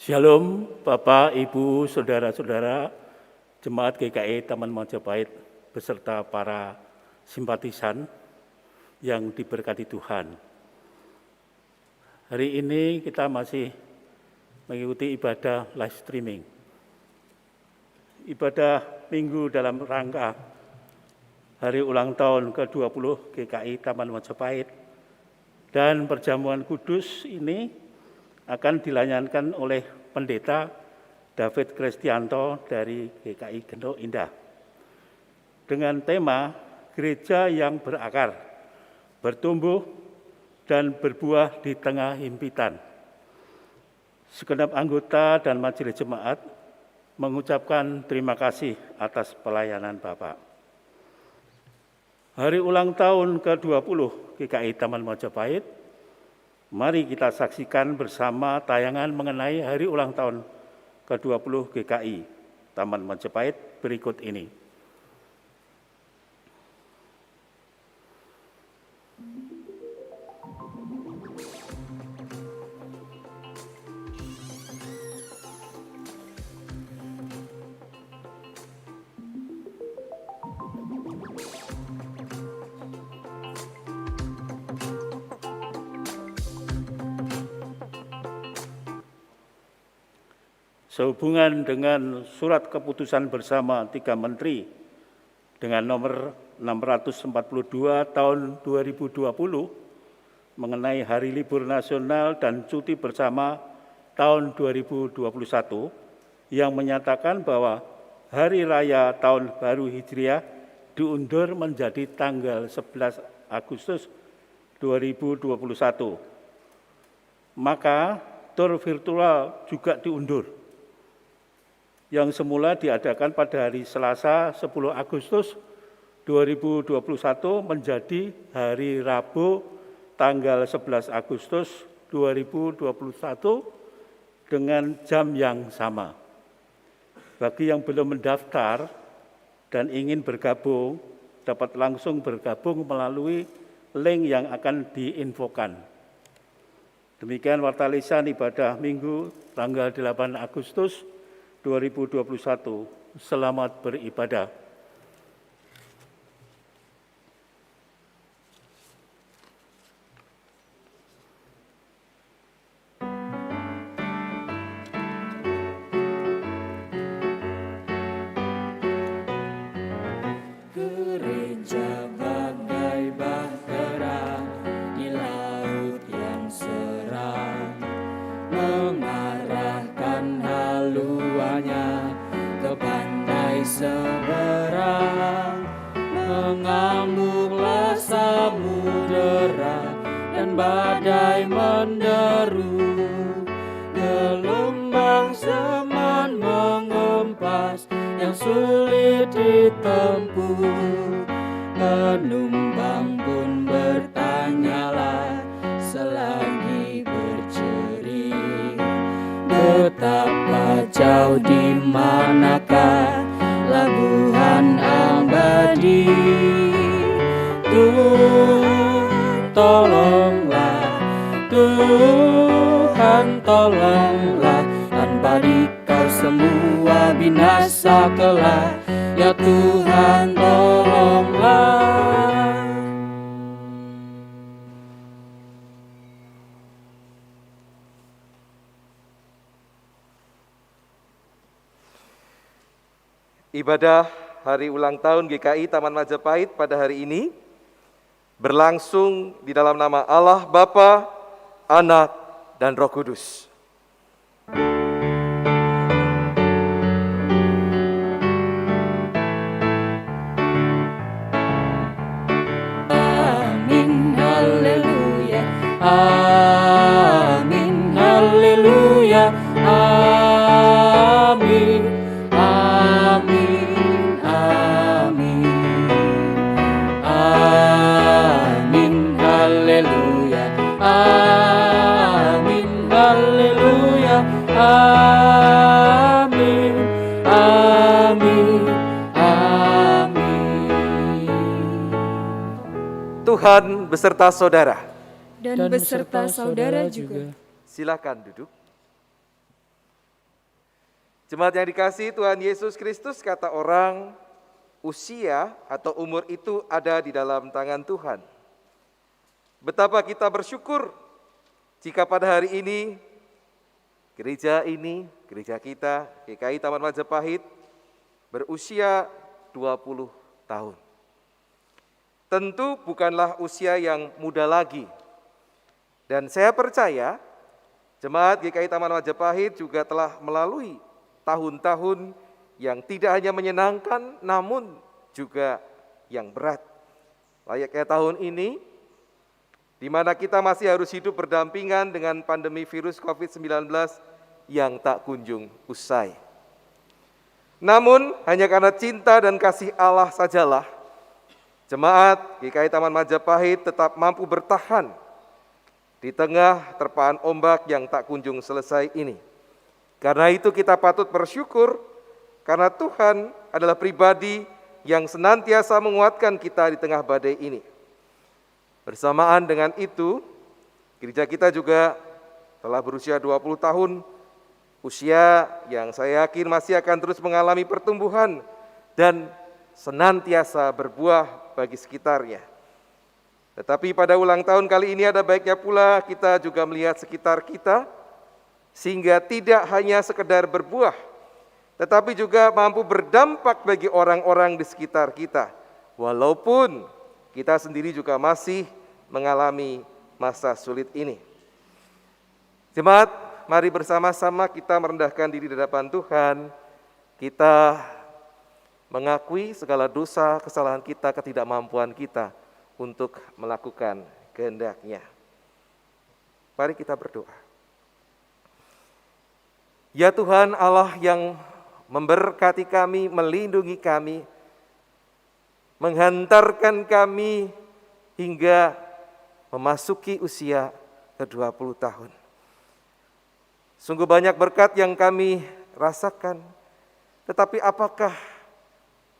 Shalom Bapak, Ibu, Saudara-saudara, Jemaat GKI Taman Majapahit beserta para simpatisan yang diberkati Tuhan. Hari ini kita masih mengikuti ibadah live streaming. Ibadah minggu dalam rangka hari ulang tahun ke-20 GKI Taman Majapahit dan perjamuan kudus ini akan dilayankan oleh Pendeta David Kristianto dari GKI Gendok Indah dengan tema Gereja yang Berakar, Bertumbuh dan Berbuah di Tengah Himpitan. Segenap anggota dan majelis jemaat mengucapkan terima kasih atas pelayanan Bapak. Hari ulang tahun ke-20 GKI Taman Majapahit, mari kita saksikan bersama tayangan mengenai hari ulang tahun ke-20 GKI Taman Majapahit berikut ini. Sehubungan dengan surat keputusan bersama 3 menteri dengan nomor 642 tahun 2020 mengenai hari libur nasional dan cuti bersama tahun 2021 yang menyatakan bahwa hari raya tahun baru Hijriah diundur menjadi tanggal 11 Agustus 2021. Maka tur virtual juga diundur, yang semula diadakan pada hari Selasa 10 Agustus 2021 menjadi hari Rabu tanggal 11 Agustus 2021 dengan jam yang sama. Bagi yang belum mendaftar dan ingin bergabung, dapat langsung bergabung melalui link yang akan diinfokan. Demikian warta lisan ibadah Minggu tanggal 8 Agustus 2021. Selamat beribadah. Gereja bagai bahtera di laut yang seram, mengarahkan haluannya ke pantai seberang. Mengamuklah samudera dan badai menderu, gelombang seman mengumpas yang sulit ditempuh. Penumpang pun bertanyalah selagi berceri, betapa jauh di manakah labuhan abadi. Tuhan tolonglah, Tuhan tolonglah, tanpa Dikau semua binasa kelak. Ya Tuhan tolonglah. Ibadah hari ulang tahun GKI Taman Majapahit pada hari ini berlangsung di dalam nama Allah Bapa, Anak, dan Roh Kudus. Amin, haleluya, amin, haleluya, amin, amin, amin, amin, haleluya, amin, haleluya, amin, amin, amin. Tuhan beserta saudara. Dan beserta saudara juga. Silakan duduk. Jemaat yang dikasihi Tuhan Yesus Kristus, kata orang, usia atau umur itu ada di dalam tangan Tuhan. Betapa kita bersyukur jika pada hari ini, gereja kita, GKI Taman Majapahit, berusia 20 tahun. Tentu bukanlah usia yang muda lagi. Dan saya percaya, jemaat GKI Taman Majapahit juga telah melalui tahun-tahun yang tidak hanya menyenangkan, namun juga yang berat. Layaknya tahun ini, di mana kita masih harus hidup berdampingan dengan pandemi virus COVID-19 yang tak kunjung usai. Namun, hanya karena cinta dan kasih Allah sajalah, jemaat GKI Taman Majapahit tetap mampu bertahan di tengah terpaan ombak yang tak kunjung selesai ini. Karena itu kita patut bersyukur, karena Tuhan adalah pribadi yang senantiasa menguatkan kita di tengah badai ini. Bersamaan dengan itu, gereja kita juga telah berusia 20 tahun, usia yang saya yakin masih akan terus mengalami pertumbuhan dan senantiasa berbuah bagi sekitarnya. Tetapi pada ulang tahun kali ini ada baiknya pula kita juga melihat sekitar kita, sehingga tidak hanya sekedar berbuah, tetapi juga mampu berdampak bagi orang-orang di sekitar kita. Walaupun kita sendiri juga masih mengalami masa sulit ini. Jemaat, mari bersama-sama kita merendahkan diri di hadapan Tuhan. Kita mengakui segala dosa, kesalahan kita, ketidakmampuan kita untuk melakukan kehendak-Nya. Mari kita berdoa. Ya Tuhan Allah yang memberkati kami, melindungi kami, menghantarkan kami hingga memasuki usia ke-20 tahun. Sungguh banyak berkat yang kami rasakan, tetapi apakah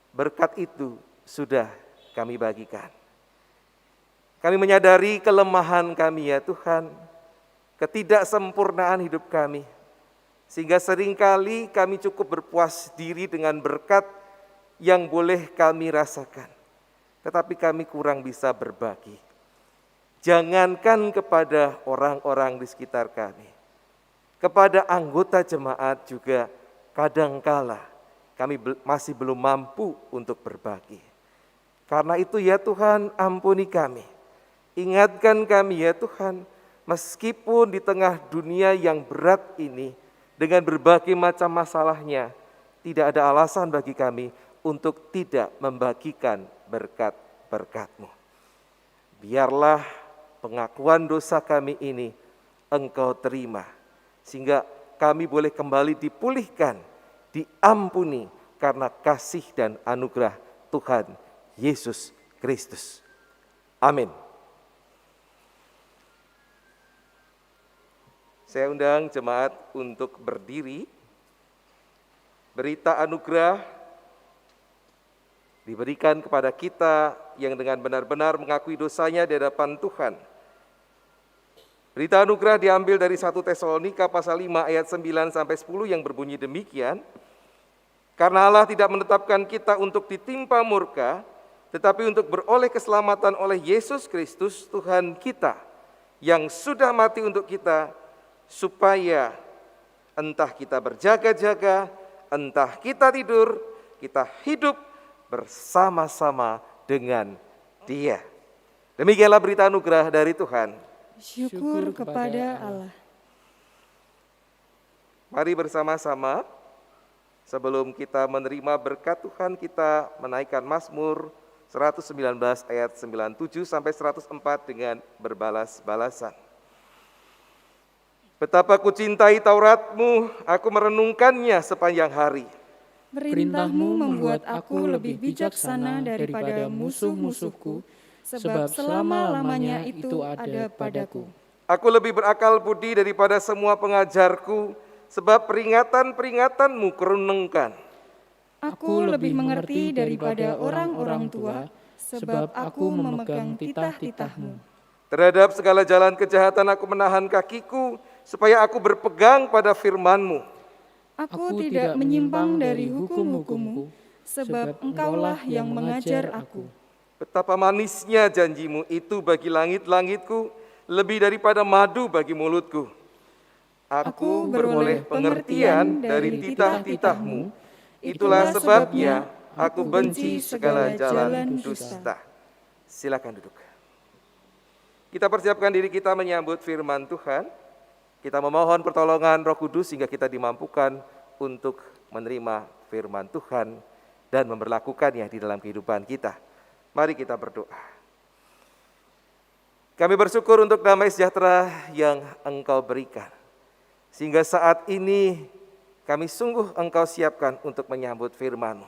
berkat itu sudah kami bagikan? Kami menyadari kelemahan kami ya Tuhan, ketidaksempurnaan hidup kami, sehingga seringkali kami cukup berpuas diri dengan berkat yang boleh kami rasakan, tetapi kami kurang bisa berbagi. Jangankan kepada orang-orang di sekitar kami, kepada anggota jemaat juga kadangkala kami masih belum mampu untuk berbagi. Karena itu ya Tuhan, ampuni kami. Ingatkan kami ya Tuhan, meskipun di tengah dunia yang berat ini, dengan berbagai macam masalahnya, tidak ada alasan bagi kami untuk tidak membagikan berkat-berkat-Mu. Biarlah pengakuan dosa kami ini Engkau terima, sehingga kami boleh kembali dipulihkan, diampuni karena kasih dan anugerah Tuhan Yesus Kristus. Amin. Saya undang jemaat untuk berdiri. Berita anugerah diberikan kepada kita yang dengan benar-benar mengakui dosanya di hadapan Tuhan. Berita anugerah diambil dari 1 Tesalonika pasal 5 ayat 9 sampai 10 yang berbunyi demikian. Karena Allah tidak menetapkan kita untuk ditimpa murka, tetapi untuk beroleh keselamatan oleh Yesus Kristus Tuhan kita, yang sudah mati untuk kita, supaya entah kita berjaga-jaga, entah kita tidur, kita hidup bersama-sama dengan Dia. Demikianlah berita anugerah dari Tuhan. Syukur kepada Allah. Mari bersama-sama, sebelum kita menerima berkat Tuhan, kita menaikkan Mazmur 119 ayat 97 sampai 104 dengan berbalas-balasan. Betapa ku cintai Taurat-Mu, aku merenungkannya sepanjang hari. Perintah-Mu membuat aku lebih bijaksana daripada musuh-musuhku, sebab selama-lamanya itu ada padaku. Aku lebih berakal budi daripada semua pengajarku, sebab peringatan-peringatan-Mu kurenungkan. Aku lebih mengerti daripada orang-orang tua, sebab aku memegang titah-titah-Mu. Terhadap segala jalan kejahatan aku menahan kakiku, supaya aku berpegang pada firman-Mu. Aku tidak menyimpang dari hukum-hukum-Mu, sebab Engkaulah yang mengajar aku. Betapa manisnya janji-Mu itu bagi langit-langitku, lebih daripada madu bagi mulutku. Aku beroleh pengertian dari titah-titah-Mu, itulah sebabnya aku benci segala jalan dusta. Silakan duduk. Kita persiapkan diri kita menyambut firman Tuhan. Kita memohon pertolongan Roh Kudus sehingga kita dimampukan untuk menerima firman Tuhan dan memberlakukannya di dalam kehidupan kita. Mari kita berdoa. Kami bersyukur untuk damai sejahtera yang Engkau berikan. Sehingga saat ini kami sungguh Engkau siapkan untuk menyambut firman-Mu.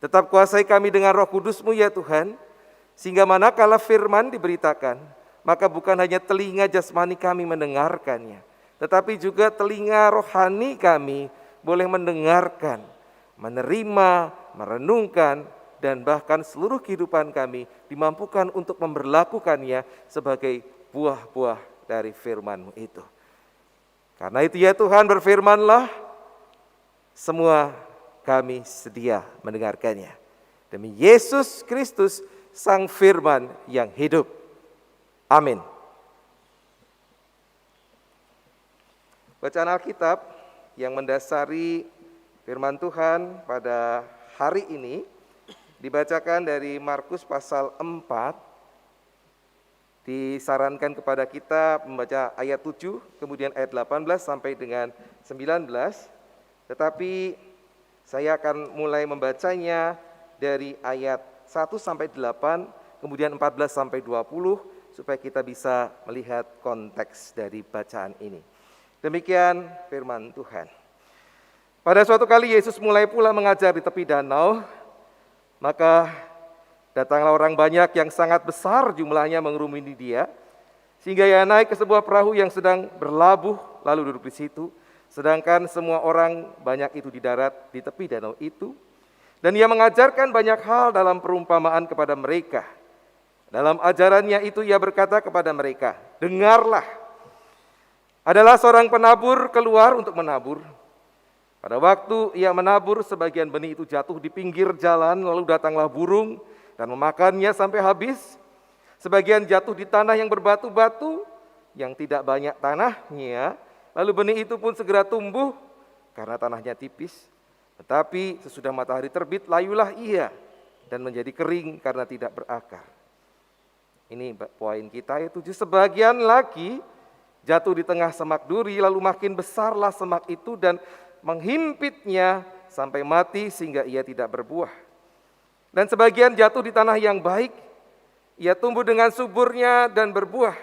Tetap kuasai kami dengan Roh Kudus-Mu ya Tuhan, sehingga manakala firman diberitakan, maka bukan hanya telinga jasmani kami mendengarkannya, tetapi juga telinga rohani kami boleh mendengarkan, menerima, merenungkan, dan bahkan seluruh kehidupan kami dimampukan untuk memberlakukannya sebagai buah-buah dari firman-Mu itu. Karena itu ya Tuhan, berfirmanlah, semua kami sedia mendengarkannya. Demi Yesus Kristus, Sang Firman yang hidup. Amin. Bacaan Alkitab yang mendasari firman Tuhan pada hari ini dibacakan dari Markus pasal 4. Disarankan kepada kita membaca ayat 7, kemudian ayat 18 sampai dengan 19. Tetapi saya akan mulai membacanya dari ayat 1 sampai 8, kemudian 14 sampai 20, supaya kita bisa melihat konteks dari bacaan ini. Demikian firman Tuhan. Pada suatu kali Yesus mulai pula mengajar di tepi danau, maka datanglah orang banyak yang sangat besar jumlahnya mengerumuni Dia, sehingga Ia naik ke sebuah perahu yang sedang berlabuh, lalu duduk di situ, sedangkan semua orang banyak itu di darat di tepi danau itu. Dan Ia mengajarkan banyak hal dalam perumpamaan kepada mereka. Dalam ajarannya itu Ia berkata kepada mereka, dengarlah, adalah seorang penabur keluar untuk menabur. Pada waktu ia menabur, sebagian benih itu jatuh di pinggir jalan, lalu datanglah burung dan memakannya sampai habis. Sebagian jatuh di tanah yang berbatu-batu, yang tidak banyak tanahnya, lalu benih itu pun segera tumbuh karena tanahnya tipis. Tetapi sesudah matahari terbit, layulah ia dan menjadi kering karena tidak berakar. Ini poin kita, yaitu sebagian lagi jatuh di tengah semak duri, lalu makin besarlah semak itu dan menghimpitnya sampai mati sehingga ia tidak berbuah. Dan sebagian jatuh di tanah yang baik, ia tumbuh dengan suburnya dan berbuah.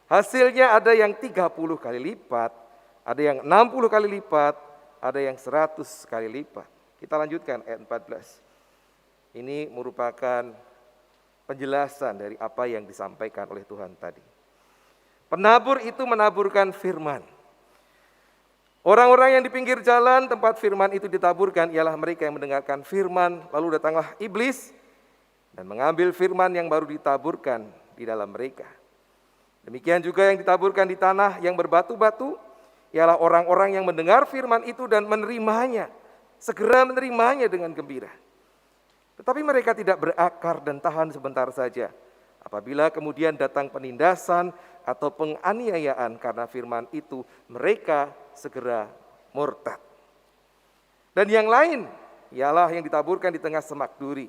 Hasilnya ada yang 30 kali lipat, ada yang 60 kali lipat, ada yang 100 kali lipat. Kita lanjutkan ayat 14. Ini merupakan penjelasan dari apa yang disampaikan oleh Tuhan tadi. Penabur itu menaburkan firman. Orang-orang yang di pinggir jalan tempat firman itu ditaburkan ialah mereka yang mendengarkan firman, lalu datanglah iblis dan mengambil firman yang baru ditaburkan di dalam mereka. Demikian juga yang ditaburkan di tanah yang berbatu-batu ialah orang-orang yang mendengar firman itu dan menerimanya, segera menerimanya dengan gembira. Tetapi mereka tidak berakar dan tahan sebentar saja. Apabila kemudian datang penindasan atau penganiayaan karena firman itu, mereka segera murtad. Dan yang lain ialah yang ditaburkan di tengah semak duri.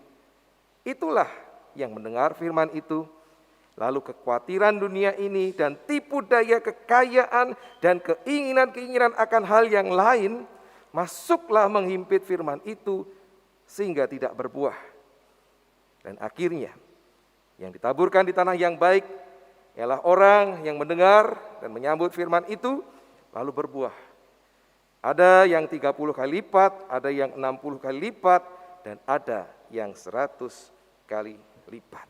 Itulah yang mendengar firman itu, lalu kekhawatiran dunia ini dan tipu daya kekayaan dan keinginan-keinginan akan hal yang lain masuklah menghimpit firman itu sehingga tidak berbuah. Dan akhirnya yang ditaburkan di tanah yang baik ialah orang yang mendengar dan menyambut firman itu lalu berbuah. Ada yang 30 kali lipat, ada yang 60 kali lipat, dan ada yang 100 kali lipat.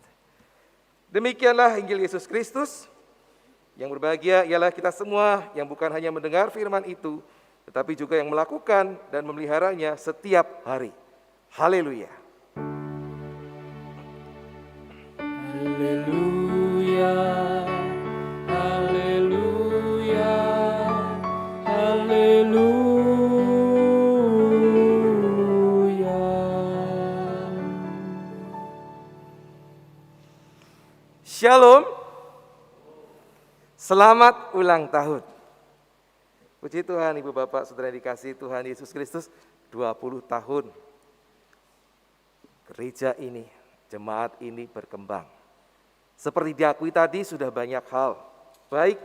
Demikianlah Injil Yesus Kristus. Yang berbahagia ialah kita semua yang bukan hanya mendengar firman itu, tetapi juga yang melakukan dan memeliharanya setiap hari. Haleluya. Haleluya, haleluya, haleluya. Selamat ulang tahun. Puji Tuhan, Ibu Bapak, Saudara yang dikasihi Tuhan Yesus Kristus, 20 tahun gereja ini, jemaat ini berkembang. Seperti diakui tadi, sudah banyak hal baik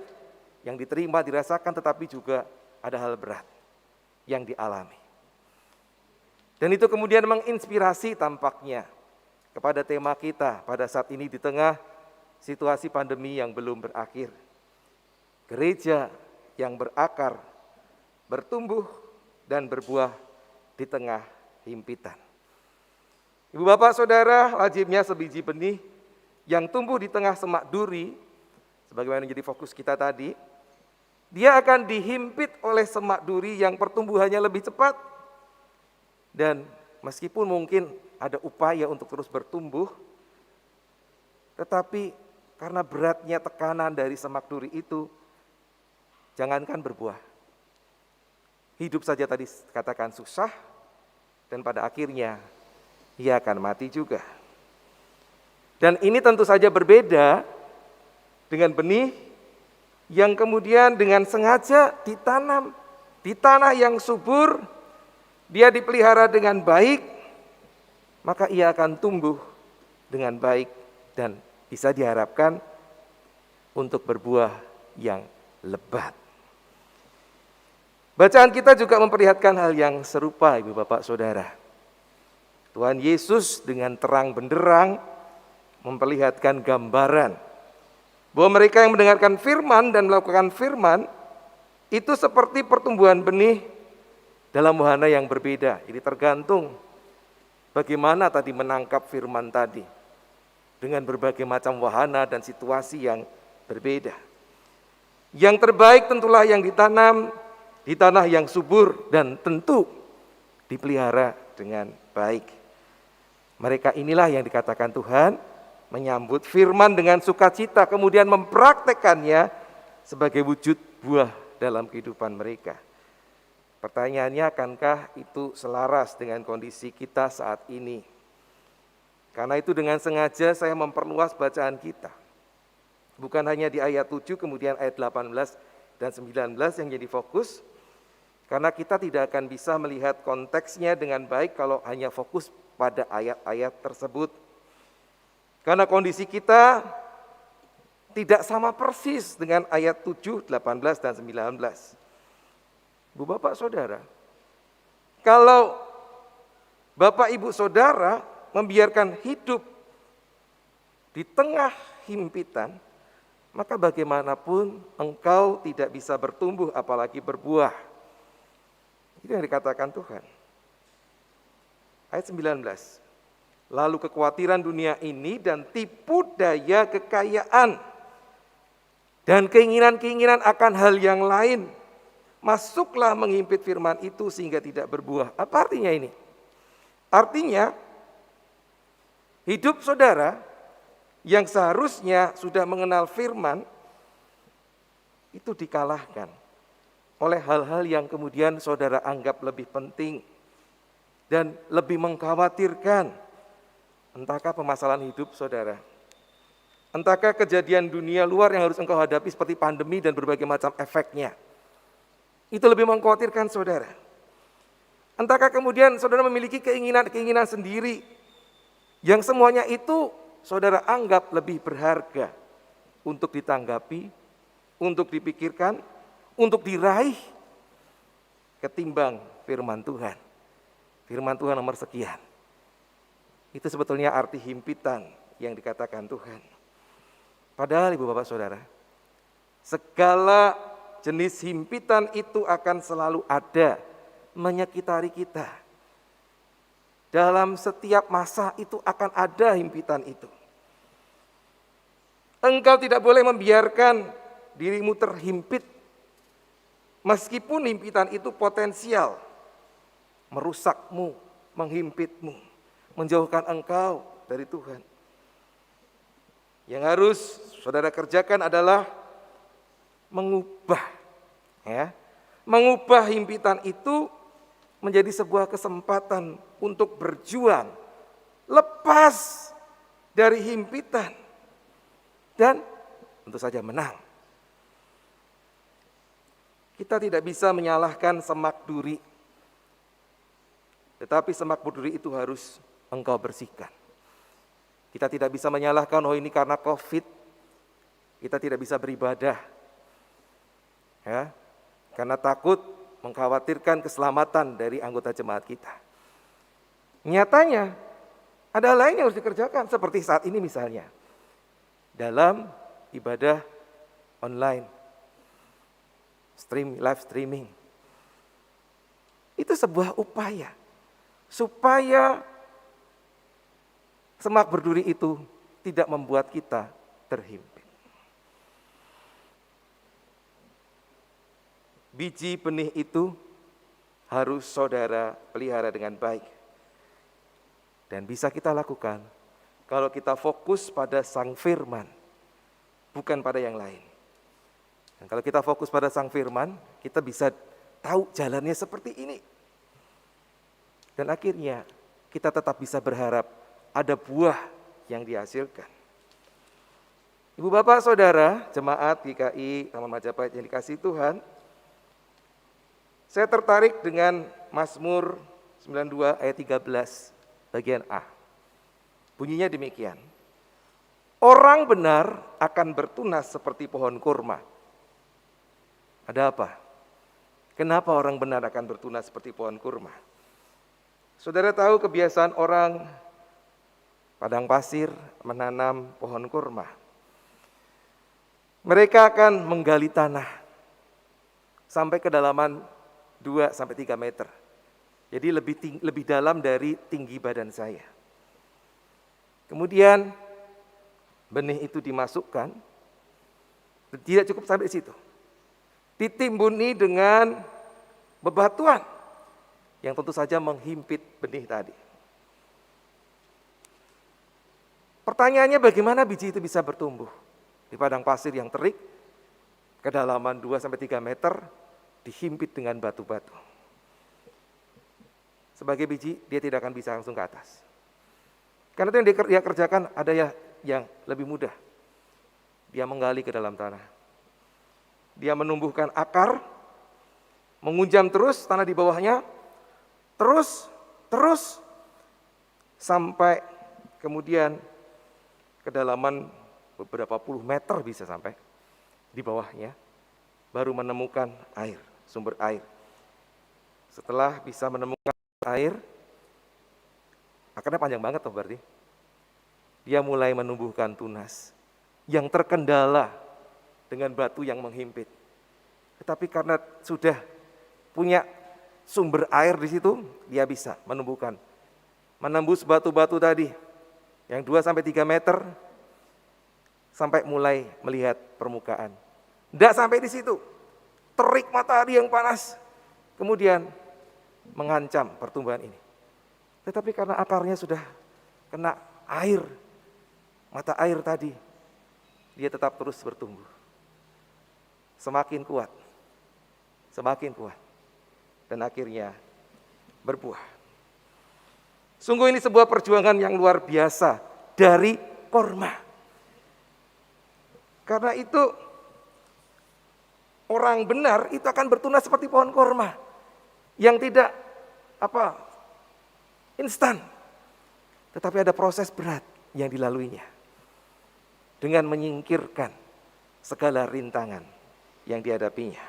yang diterima, dirasakan, tetapi juga ada hal berat yang dialami. Dan itu kemudian menginspirasi tampaknya kepada tema kita pada saat ini di tengah situasi pandemi yang belum berakhir. Gereja yang berakar, bertumbuh, dan berbuah di tengah himpitan. Ibu Bapak Saudara, wajibnya sebiji benih yang tumbuh di tengah semak duri, sebagaimana menjadi fokus kita tadi, dia akan dihimpit oleh semak duri yang pertumbuhannya lebih cepat. Dan meskipun mungkin ada upaya untuk terus bertumbuh, tetapi karena beratnya tekanan dari semak duri itu, jangankan berbuah. Hidup saja tadi katakan susah, dan pada akhirnya ia akan mati juga. Dan ini tentu saja berbeda dengan benih yang kemudian dengan sengaja ditanam di tanah yang subur, dia dipelihara dengan baik, maka ia akan tumbuh dengan baik dan bisa diharapkan untuk berbuah yang lebat. Bacaan kita juga memperlihatkan hal yang serupa, Ibu Bapak Saudara. Tuhan Yesus dengan terang benderang memperlihatkan gambaran bahwa mereka yang mendengarkan firman dan melakukan firman itu seperti pertumbuhan benih dalam wahana yang berbeda. Jadi tergantung bagaimana tadi menangkap firman tadi dengan berbagai macam wahana dan situasi yang berbeda. Yang terbaik tentulah yang ditanam di tanah yang subur dan tentu dipelihara dengan baik. Mereka inilah yang dikatakan Tuhan menyambut firman dengan sukacita, kemudian mempraktekannya sebagai wujud buah dalam kehidupan mereka. Pertanyaannya, akankah itu selaras dengan kondisi kita saat ini? Karena itu dengan sengaja saya memperluas bacaan kita. Bukan hanya di ayat 7, kemudian ayat 18 dan 19 yang jadi fokus. Karena kita tidak akan bisa melihat konteksnya dengan baik kalau hanya fokus pada ayat-ayat tersebut. Karena kondisi kita tidak sama persis dengan ayat 7, 18, dan 19. Bu Bapak Saudara, kalau Bapak Ibu Saudara membiarkan hidup di tengah himpitan, maka bagaimanapun engkau tidak bisa bertumbuh apalagi berbuah. Itu yang dikatakan Tuhan. Ayat 19. Lalu kekhawatiran dunia ini dan tipu daya kekayaan dan keinginan-keinginan akan hal yang lain masuklah menghimpit firman itu sehingga tidak berbuah. Apa artinya ini? Artinya hidup saudara yang seharusnya sudah mengenal firman itu dikalahkan oleh hal-hal yang kemudian saudara anggap lebih penting dan lebih mengkhawatirkan. Entahkah permasalahan hidup saudara, entahkah kejadian dunia luar yang harus engkau hadapi seperti pandemi dan berbagai macam efeknya. Itu lebih mengkhawatirkan saudara. Entahkah kemudian saudara memiliki keinginan-keinginan sendiri yang semuanya itu saudara anggap lebih berharga untuk ditanggapi, untuk dipikirkan, untuk diraih ketimbang firman Tuhan. Firman Tuhan nomor sekian. Itu sebetulnya arti himpitan yang dikatakan Tuhan. Padahal Ibu Bapak Saudara, segala jenis himpitan itu akan selalu ada menyekitari kita. Dalam setiap masa itu akan ada himpitan itu. Engkau tidak boleh membiarkan dirimu terhimpit, meskipun himpitan itu potensial merusakmu, menghimpitmu, menjauhkan engkau dari Tuhan. Yang harus saudara kerjakan adalah mengubah himpitan itu menjadi sebuah kesempatan untuk berjuang lepas dari himpitan dan tentu saja menang. Kita tidak bisa menyalahkan semak duri, tetapi semak duri itu harus engkau bersihkan. Kita tidak bisa menyalahkan, oh ini karena COVID, kita tidak bisa beribadah. Ya, karena takut mengkhawatirkan keselamatan dari anggota jemaat kita. Nyatanya, ada lain yang harus dikerjakan, seperti saat ini misalnya. Dalam ibadah online, live streaming. Itu sebuah upaya, supaya semak berduri itu tidak membuat kita terhimpit. Biji benih itu harus saudara pelihara dengan baik. Dan bisa kita lakukan kalau kita fokus pada Sang Firman, bukan pada yang lain. Dan kalau kita fokus pada Sang Firman, kita bisa tahu jalannya seperti ini. Dan akhirnya kita tetap bisa berharap ada buah yang dihasilkan. Ibu bapak saudara, jemaat GKI Taman Majapahit yang dikasihi Tuhan, saya tertarik dengan Mazmur 92 ayat 13 bagian A. Bunyinya demikian. Orang benar akan bertunas seperti pohon kurma. Ada apa? Kenapa orang benar akan bertunas seperti pohon kurma? Saudara tahu kebiasaan orang padang pasir menanam pohon kurma. Mereka akan menggali tanah sampai kedalaman 2-3 meter. Jadi lebih dalam dari tinggi badan saya. Kemudian benih itu dimasukkan, tidak cukup sampai di situ. Ditimbuni dengan bebatuan yang tentu saja menghimpit benih tadi. Pertanyaannya bagaimana biji itu bisa bertumbuh? Di padang pasir yang terik, kedalaman 2-3 meter, dihimpit dengan batu-batu. Sebagai biji, dia tidak akan bisa langsung ke atas. Karena itu yang dia kerjakan ada yang lebih mudah. Dia menggali ke dalam tanah. Dia menumbuhkan akar, mengunjam terus tanah di bawahnya, terus, sampai kemudian kedalaman beberapa puluh meter bisa sampai di bawahnya, baru menemukan air, sumber air. Setelah bisa menemukan air, akarnya panjang banget tuh berarti. Dia mulai menumbuhkan tunas yang terkendala dengan batu yang menghimpit. Tetapi karena sudah punya sumber air di situ, dia bisa menumbuhkan, menembus batu-batu tadi yang 2-3 meter sampai mulai melihat permukaan. Tidak sampai di situ, terik matahari yang panas, kemudian mengancam pertumbuhan ini. Tetapi karena akarnya sudah kena air, mata air tadi, dia tetap terus bertumbuh. Semakin kuat, dan akhirnya berbuah. Sungguh ini sebuah perjuangan yang luar biasa dari korma. Karena itu orang benar itu akan bertunas seperti pohon korma yang tidak instan, tetapi ada proses berat yang dilaluinya dengan menyingkirkan segala rintangan yang dihadapinya.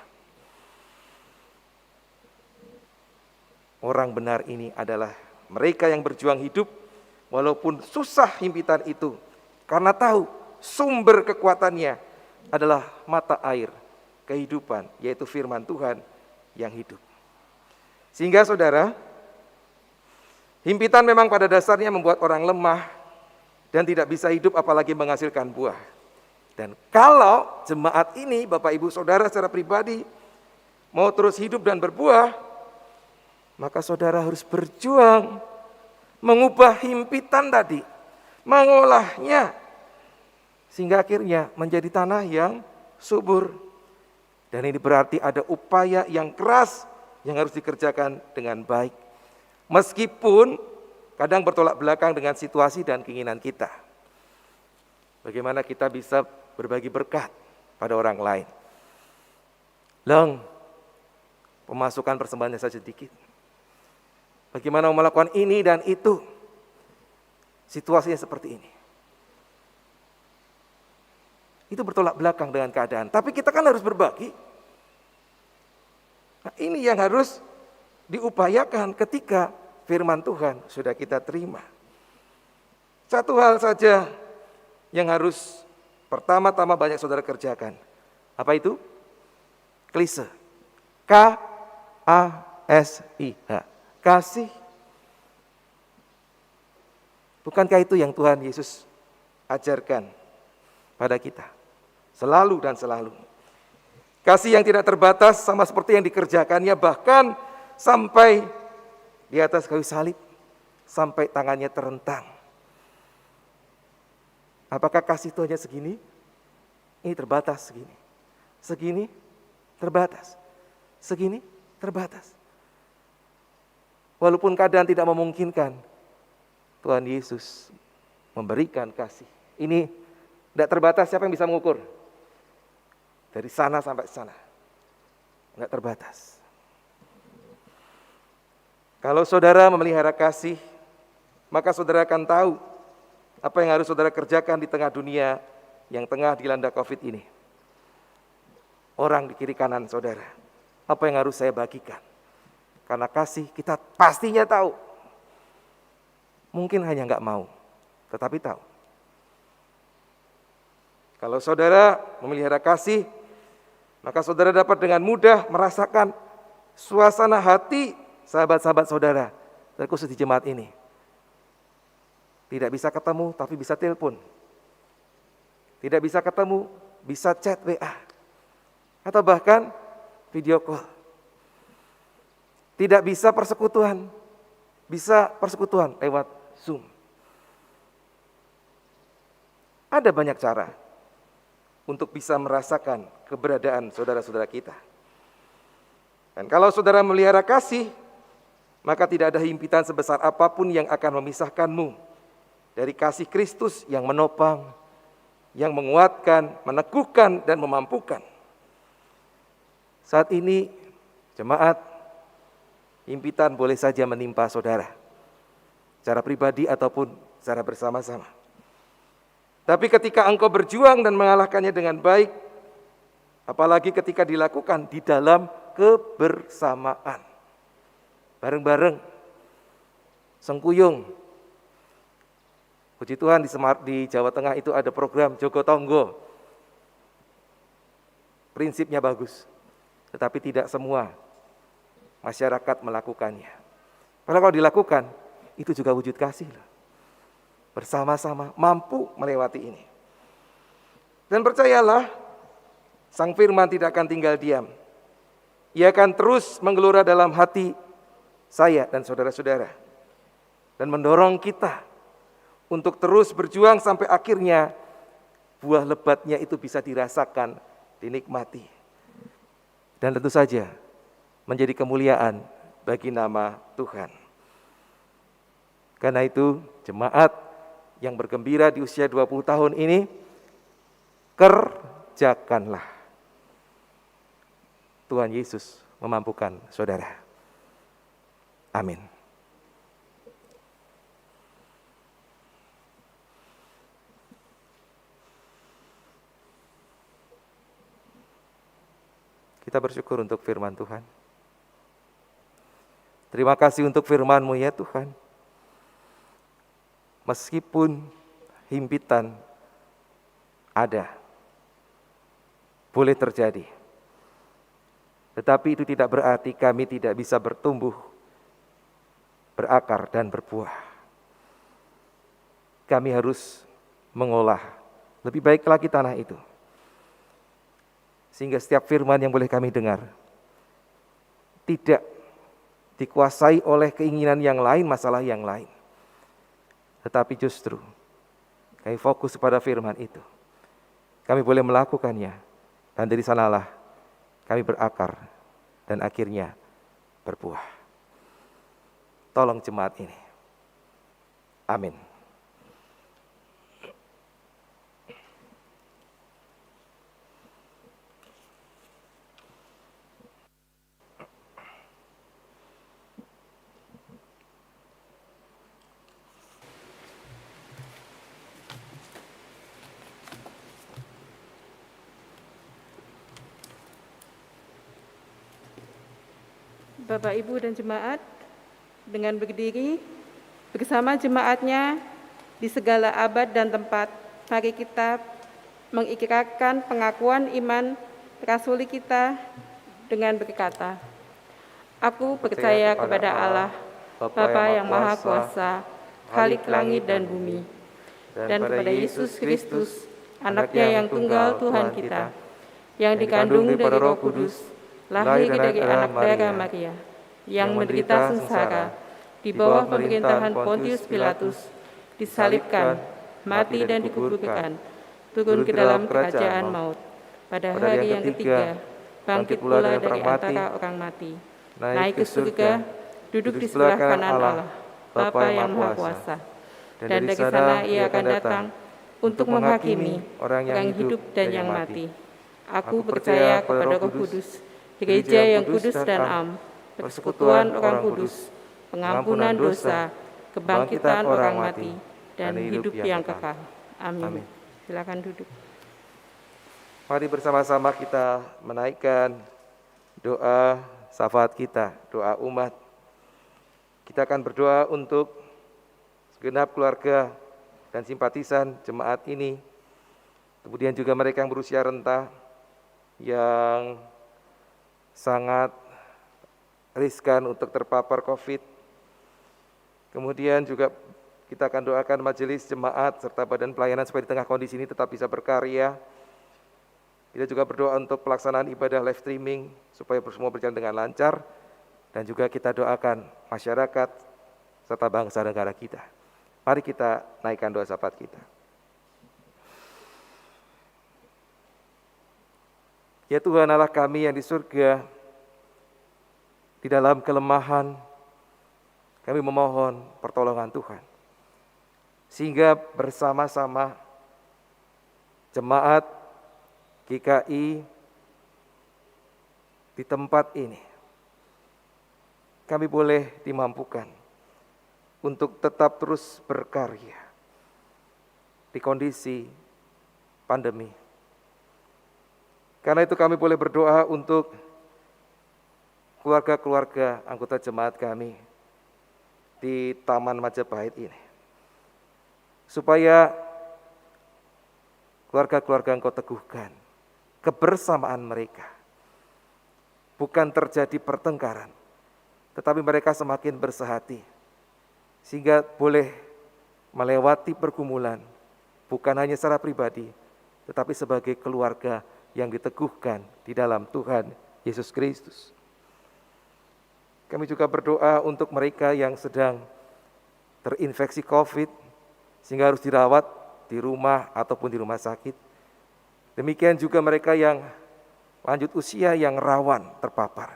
Orang benar ini adalah mereka yang berjuang hidup walaupun susah himpitan itu, karena tahu sumber kekuatannya adalah mata air kehidupan, yaitu firman Tuhan yang hidup. Sehingga saudara, himpitan memang pada dasarnya membuat orang lemah dan tidak bisa hidup apalagi menghasilkan buah. Dan kalau jemaat ini, Bapak Ibu Saudara secara pribadi mau terus hidup dan berbuah, maka saudara harus berjuang mengubah himpitan tadi, mengolahnya sehingga akhirnya menjadi tanah yang subur. Dan ini berarti ada upaya yang keras yang harus dikerjakan dengan baik. Meskipun kadang bertolak belakang dengan situasi dan keinginan kita. Bagaimana kita bisa berbagi berkat pada orang lain. pemasukan persembahannya saja sedikit. Bagaimana melakukan ini dan itu, situasinya seperti ini. Itu bertolak belakang dengan keadaan. Tapi kita kan harus berbagi. Nah, ini yang harus diupayakan ketika firman Tuhan sudah kita terima. Satu hal saja yang harus pertama-tama banyak saudara kerjakan. Apa itu? Klise. K-A-S-I-H. Kasih. Bukankah itu yang Tuhan Yesus ajarkan pada kita? Selalu dan selalu. Kasih yang tidak terbatas sama seperti yang dikerjakannya, bahkan sampai di atas kayu salib, sampai tangannya terentang. Apakah kasih itu hanya segini? Ini terbatas segini. Segini terbatas. Segini terbatas. Walaupun keadaan tidak memungkinkan, Tuhan Yesus memberikan kasih. Ini tidak terbatas, siapa yang bisa mengukur? Dari sana sampai sana. Tidak terbatas. Kalau saudara memelihara kasih, maka saudara akan tahu apa yang harus saudara kerjakan di tengah dunia yang tengah dilanda COVID ini. Orang di kiri kanan saudara, apa yang harus saya bagikan? Karena kasih kita pastinya tahu. Mungkin hanya enggak mau, tetapi tahu. Kalau saudara memelihara kasih, maka saudara dapat dengan mudah merasakan suasana hati sahabat-sahabat saudara, terkhusus di jemaat ini. Tidak bisa ketemu, tapi bisa telepon. Tidak bisa ketemu, bisa chat WA. Atau bahkan video call. Tidak bisa persekutuan, bisa persekutuan lewat Zoom. Ada banyak cara untuk bisa merasakan keberadaan saudara-saudara kita. Dan kalau saudara melihara kasih, maka tidak ada himpitan sebesar apapun yang akan memisahkanmu dari kasih Kristus yang menopang, yang menguatkan, meneguhkan, dan memampukan. Saat ini, jemaat, himpitan boleh saja menimpa saudara, secara pribadi ataupun secara bersama-sama. Tapi ketika engkau berjuang dan mengalahkannya dengan baik, apalagi ketika dilakukan di dalam kebersamaan, bareng-bareng, sengkuyung. Puji Tuhan di Jawa Tengah itu ada program Jogo Tonggo. Prinsipnya bagus, tetapi tidak semua masyarakat melakukannya. Padahal kalau dilakukan, itu juga wujud kasih. Bersama-sama mampu melewati ini. Dan percayalah, Sang Firman tidak akan tinggal diam. Ia akan terus menggelora dalam hati saya dan saudara-saudara. Dan mendorong kita untuk terus berjuang sampai akhirnya buah lebatnya itu bisa dirasakan, dinikmati. Dan tentu saja menjadi kemuliaan bagi nama Tuhan. Karena itu jemaat yang bergembira di usia 20 tahun ini, kerjakanlah. Tuhan Yesus memampukan saudara. Amin. Kita bersyukur untuk firman Tuhan. Terima kasih untuk firman-Mu ya Tuhan. Meskipun himpitan ada, boleh terjadi. Tetapi itu tidak berarti kami tidak bisa bertumbuh, berakar dan berbuah. Kami harus mengolah lebih baik lagi tanah itu. Sehingga setiap firman yang boleh kami dengar tidak dikuasai oleh keinginan yang lain, masalah yang lain. Tetapi justru kami fokus pada firman itu. Kami boleh melakukannya. Dan dari sanalah kami berakar dan akhirnya berbuah. Tolong jemaat ini. Amin. Bapak, Ibu, dan jemaat, dengan berdiri bersama jemaatnya di segala abad dan tempat, mari kita mengikrarkan pengakuan iman rasuli kita dengan berkata, Aku percaya kepada Allah, Bapa yang Maha Kuasa, Khalik langit dan bumi, dan kepada Yesus Kristus, Anaknya yang tunggal Tuhan kita, yang dikandung dari Roh Kudus, lahir dari anak darah Maria, yang menderita sengsara, di bawah pemerintahan Pontius Pilatus, disalibkan, mati dan dikuburkan, turun ke dalam kerajaan maut. Pada hari yang ketiga, bangkit pula dari antara orang mati, naik ke surga, duduk di sebelah kanan Allah, Bapa yang Maha Kuasa. Dan dari sana ia akan datang untuk menghakimi orang yang hidup dan yang mati. Aku percaya kepada Roh Kudus, gereja yang kudus dan am, persekutuan orang kudus, pengampunan dosa, kebangkitan orang mati, dan hidup yang kekal. Amin. Silakan duduk. Mari bersama-sama kita menaikkan doa syafaat kita, doa umat. Kita akan berdoa untuk segenap keluarga dan simpatisan jemaat ini, kemudian juga mereka yang berusia renta, yang sangat riskan untuk terpapar COVID. Kemudian juga kita akan doakan majelis jemaat serta badan pelayanan supaya di tengah kondisi ini tetap bisa berkarya. Kita juga berdoa untuk pelaksanaan ibadah live streaming supaya semua berjalan dengan lancar, dan juga kita doakan masyarakat serta bangsa negara kita. Mari kita naikkan doa syafaat kita. Ya Tuhan Allah kami yang di surga, di dalam kelemahan kami memohon pertolongan Tuhan, sehingga bersama-sama jemaat GKI di tempat ini kami boleh dimampukan untuk tetap terus berkarya di kondisi pandemi. Karena itu kami boleh berdoa untuk keluarga-keluarga anggota jemaat kami di Taman Majapahit ini, supaya keluarga-keluarga Engkau teguhkan kebersamaan mereka, bukan terjadi pertengkaran, tetapi mereka semakin bersehati, sehingga boleh melewati pergumulan, bukan hanya secara pribadi, tetapi sebagai keluarga yang diteguhkan di dalam Tuhan Yesus Kristus. Kami juga berdoa untuk mereka yang sedang terinfeksi COVID, sehingga harus dirawat di rumah ataupun di rumah sakit. Demikian juga mereka yang lanjut usia yang rawan terpapar.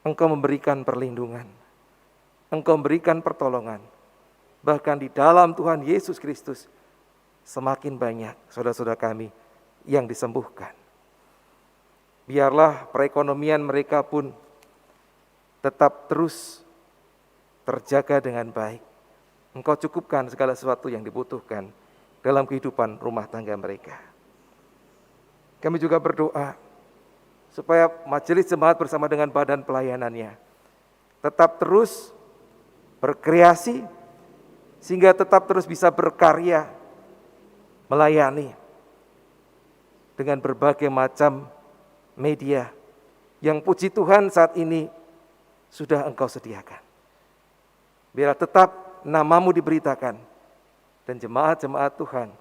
Engkau memberikan perlindungan, Engkau memberikan pertolongan. Bahkan di dalam Tuhan Yesus Kristus, semakin banyak saudara-saudara kami yang disembuhkan. Biarlah perekonomian mereka pun tetap terus terjaga dengan baik. Engkau cukupkan segala sesuatu yang dibutuhkan dalam kehidupan rumah tangga mereka. Kami juga berdoa supaya majelis jemaat bersama dengan badan pelayanannya tetap terus berkreasi, sehingga tetap terus bisa berkarya, melayani dengan berbagai macam media yang puji Tuhan saat ini sudah Engkau sediakan. Biar tetap namamu diberitakan, dan jemaat-jemaat Tuhan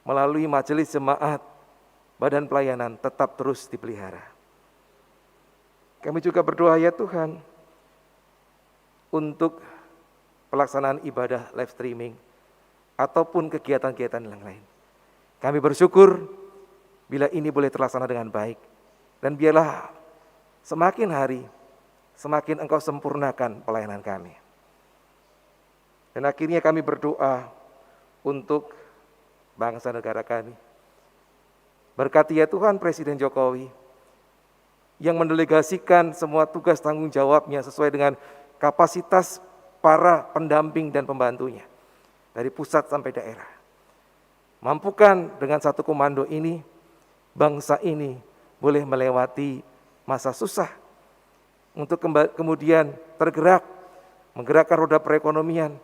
melalui majelis jemaat, badan pelayanan tetap terus dipelihara. Kami juga berdoa ya Tuhan untuk pelaksanaan ibadah live streaming ataupun kegiatan-kegiatan yang lain. Kami bersyukur bila ini boleh terlaksana dengan baik, dan biarlah semakin hari semakin Engkau sempurnakan pelayanan kami. Dan akhirnya kami berdoa untuk bangsa negara kami. Berkati ya Tuhan Presiden Jokowi yang mendelegasikan semua tugas tanggung jawabnya sesuai dengan kapasitas para pendamping dan pembantunya dari pusat sampai daerah. Mampukan dengan satu komando ini, bangsa ini boleh melewati masa susah untuk kemudian tergerak, menggerakkan roda perekonomian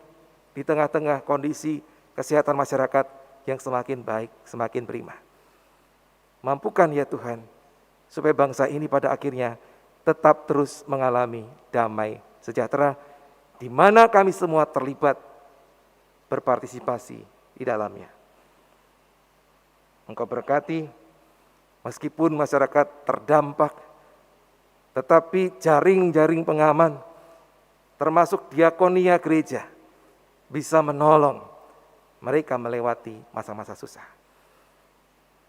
di tengah-tengah kondisi kesehatan masyarakat yang semakin baik, semakin prima. Mampukan ya Tuhan, supaya bangsa ini pada akhirnya tetap terus mengalami damai sejahtera, di mana kami semua terlibat berpartisipasi di dalamnya. Engkau berkati, meskipun masyarakat terdampak, tetapi jaring-jaring pengaman, termasuk diakonia gereja, bisa menolong mereka melewati masa-masa susah.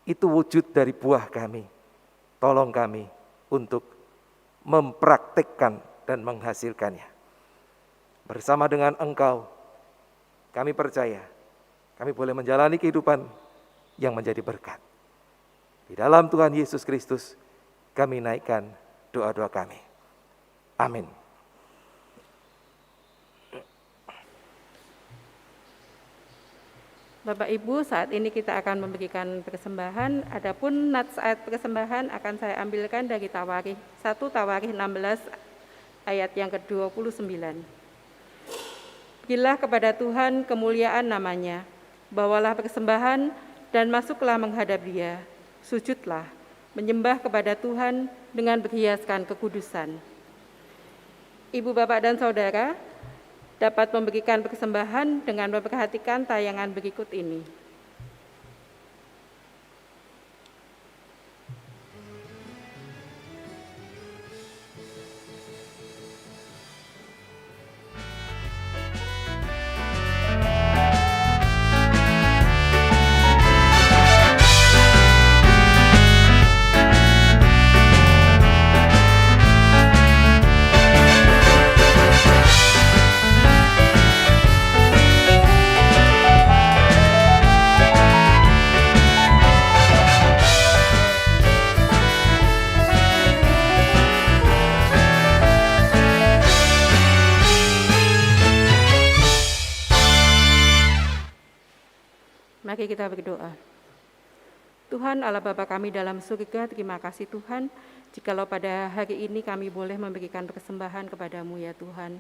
Itu wujud dari buah kami. Tolong kami untuk mempraktikkan dan menghasilkannya. Bersama dengan Engkau, kami percaya, kami boleh menjalani kehidupan yang menjadi berkat. Di dalam Tuhan Yesus Kristus, kami naikkan doa-doa kami. Amin. Bapak Ibu, saat ini kita akan memberikan persembahan. Adapun nasihat persembahan akan saya ambilkan dari Tawarikh 1 Tawarikh 16 ayat yang ke-29. Berilah kepada Tuhan kemuliaan namanya, bawalah persembahan dan masuklah menghadap Dia. Sujudlah, menyembah kepada Tuhan dengan berhiaskan kekudusan. Ibu, Bapak, dan Saudara dapat memberikan persembahan dengan memperhatikan tayangan berikut ini. Mari kita berdoa. Tuhan Allah Bapa kami dalam surga, terima kasih Tuhan, jikalau pada hari ini kami boleh memberikan persembahan kepadamu ya Tuhan.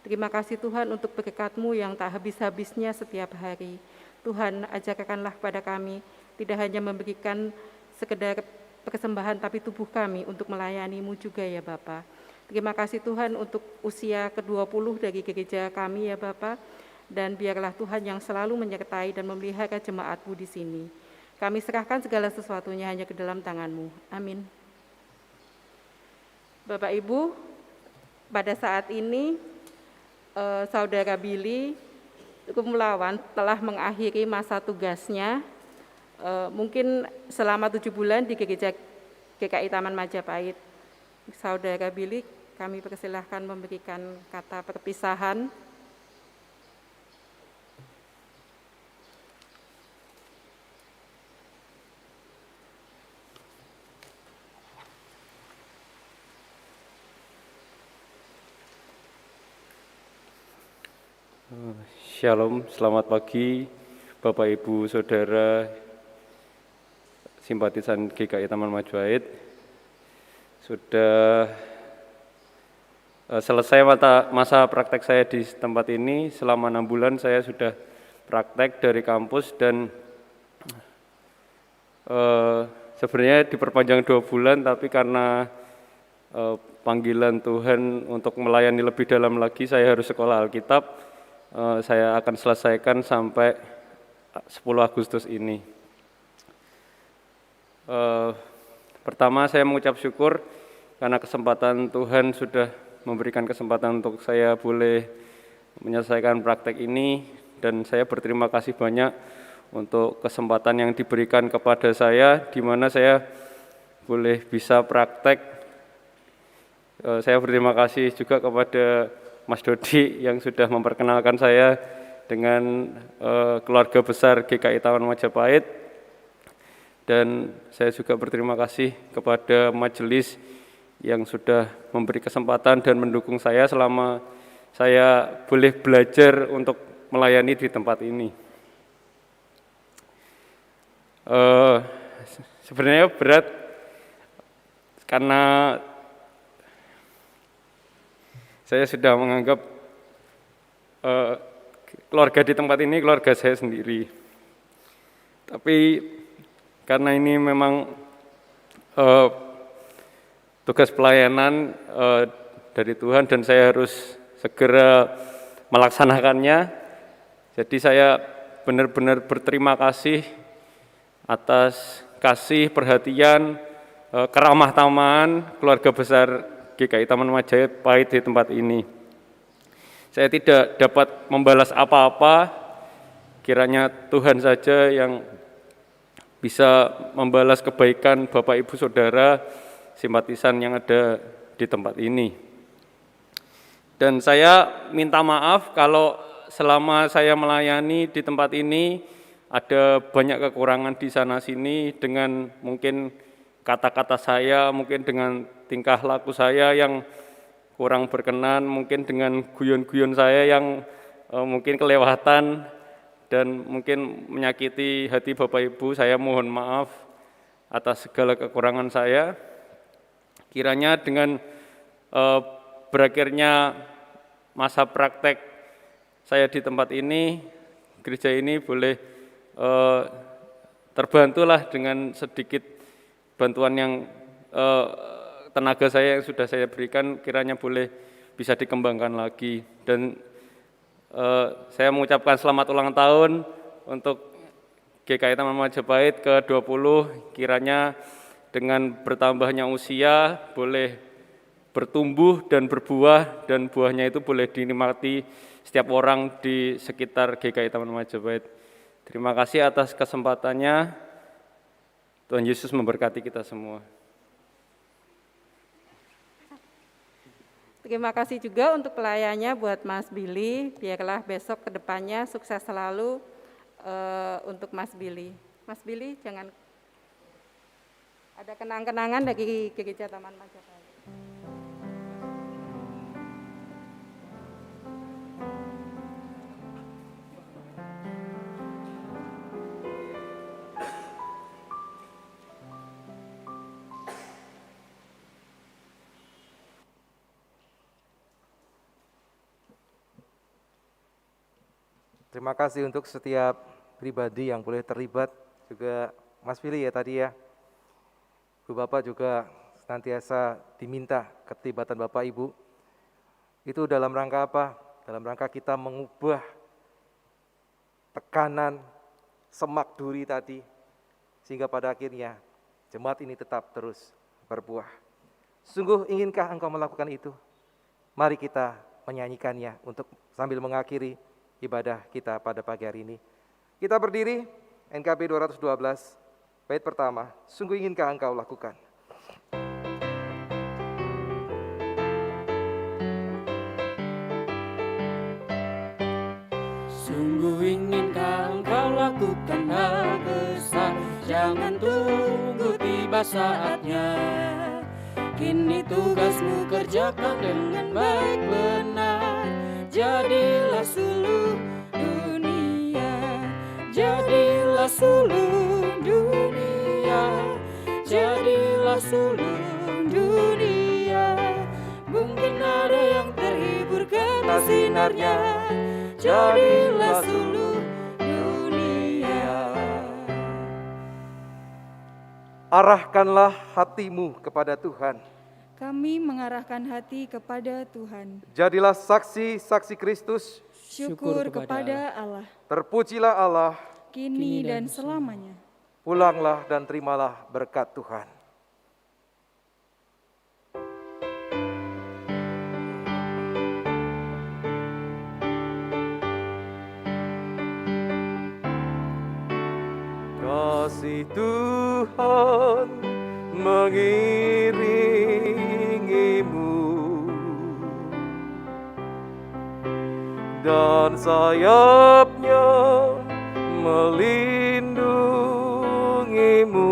Terima kasih Tuhan untuk berkat-Mu yang tak habis-habisnya setiap hari. Tuhan, ajarkanlah kepada kami, tidak hanya memberikan sekedar persembahan, tapi tubuh kami untuk melayani-Mu juga ya Bapa. Terima kasih Tuhan untuk usia ke-20 dari gereja kami ya Bapa. Dan biarlah Tuhan yang selalu menyertai dan memelihara jemaat-Mu di sini. Kami serahkan segala sesuatunya hanya ke dalam tangan-Mu. Amin. Bapak Ibu, pada saat ini Saudara Billy Kumlawan telah mengakhiri masa tugasnya mungkin selama 7 bulan di gereja GKI Taman Majapahit. Saudara Billy, kami persilahkan memberikan kata perpisahan. Shalom, selamat pagi Bapak Ibu Saudara simpatisan GKI Taman Majapahit. Sudah selesai masa praktek saya di tempat ini. Selama 6 bulan saya sudah praktek dari kampus dan sebenarnya diperpanjang 2 bulan, tapi karena panggilan Tuhan untuk melayani lebih dalam lagi, saya harus sekolah Alkitab. Saya akan selesaikan sampai 10 Agustus ini. Pertama saya mengucap syukur karena kesempatan Tuhan sudah memberikan kesempatan untuk saya boleh menyelesaikan praktek ini, dan saya berterima kasih banyak untuk kesempatan yang diberikan kepada saya, di mana saya boleh bisa praktek. Saya berterima kasih juga kepada Mas Dodi yang sudah memperkenalkan saya dengan keluarga besar GKI Taman Majapahit, dan saya juga berterima kasih kepada majelis yang sudah memberi kesempatan dan mendukung saya selama saya boleh belajar untuk melayani di tempat ini. Sebenarnya berat karena Saya sudah menganggap keluarga di tempat ini keluarga saya sendiri. Tapi karena ini memang tugas pelayanan dari Tuhan dan saya harus segera melaksanakannya. Jadi saya benar-benar berterima kasih atas kasih, perhatian, keramah tamahan keluarga besar GKI Taman Majapahit di tempat ini. Saya tidak dapat membalas apa-apa, kiranya Tuhan saja yang bisa membalas kebaikan Bapak Ibu Saudara simpatisan yang ada di tempat ini. Dan saya minta maaf kalau selama saya melayani di tempat ini ada banyak kekurangan di sana-sini dengan mungkin kata-kata saya, mungkin dengan tingkah laku saya yang kurang berkenan, mungkin dengan guyon-guyon saya yang mungkin kelewatan dan mungkin menyakiti hati Bapak Ibu. Saya mohon maaf atas segala kekurangan saya. Kiranya dengan berakhirnya masa praktek saya di tempat ini, gereja ini boleh terbantulah dengan sedikit bantuan yang tenaga saya yang sudah saya berikan, kiranya boleh bisa dikembangkan lagi. Dan saya mengucapkan selamat ulang tahun untuk GKI Taman Majapahit ke-20, kiranya dengan bertambahnya usia boleh bertumbuh dan berbuah, dan buahnya itu boleh dinikmati setiap orang di sekitar GKI Taman Majapahit. Terima kasih atas kesempatannya. Tuhan Yesus memberkati kita semua. Terima kasih juga untuk pelayannya buat Mas Billy. Biarlah besok ke depannya sukses selalu untuk Mas Billy. Mas Billy, jangan ada kenang-kenangan dari Gereja Taman Majapahit. Terima kasih untuk setiap pribadi yang boleh terlibat, juga Mas Billy ya tadi ya. Bu Bapak juga senantiasa diminta keterlibatan Bapak Ibu. Itu dalam rangka apa? Dalam rangka kita mengubah tekanan semak duri tadi, sehingga pada akhirnya jemaat ini tetap terus berbuah. Sungguh inginkah engkau melakukan itu? Mari kita menyanyikannya untuk sambil mengakhiri ibadah kita pada pagi hari ini. Kita berdiri, NKB 212, bait pertama, sungguh inginkah engkau lakukan. Sungguh inginkah engkau lakukan hal besar, jangan tunggu tiba saatnya. Kini tugasmu kerjakan dengan baik benar. Jadilah suluh dunia, jadilah suluh dunia, jadilah suluh dunia. Mungkin ada yang terhibur karena sinarnya. Jadilah suluh dunia. Arahkanlah hatimu kepada Tuhan. Kami mengarahkan hati kepada Tuhan. Jadilah saksi-saksi Kristus. Syukur kepada Allah, Terpujilah Allah. kini dan selamanya. Pulanglah dan terimalah berkat Tuhan. Kasih Tuhan mengiringimu dan sayapnya melindungimu.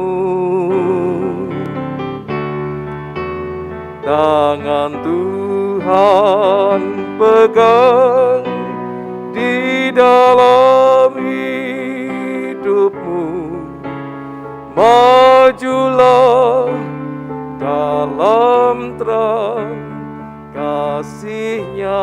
Tangan Tuhan pegang di dalam hidupmu. Majulah dalam terang kasih. kasih-Nya.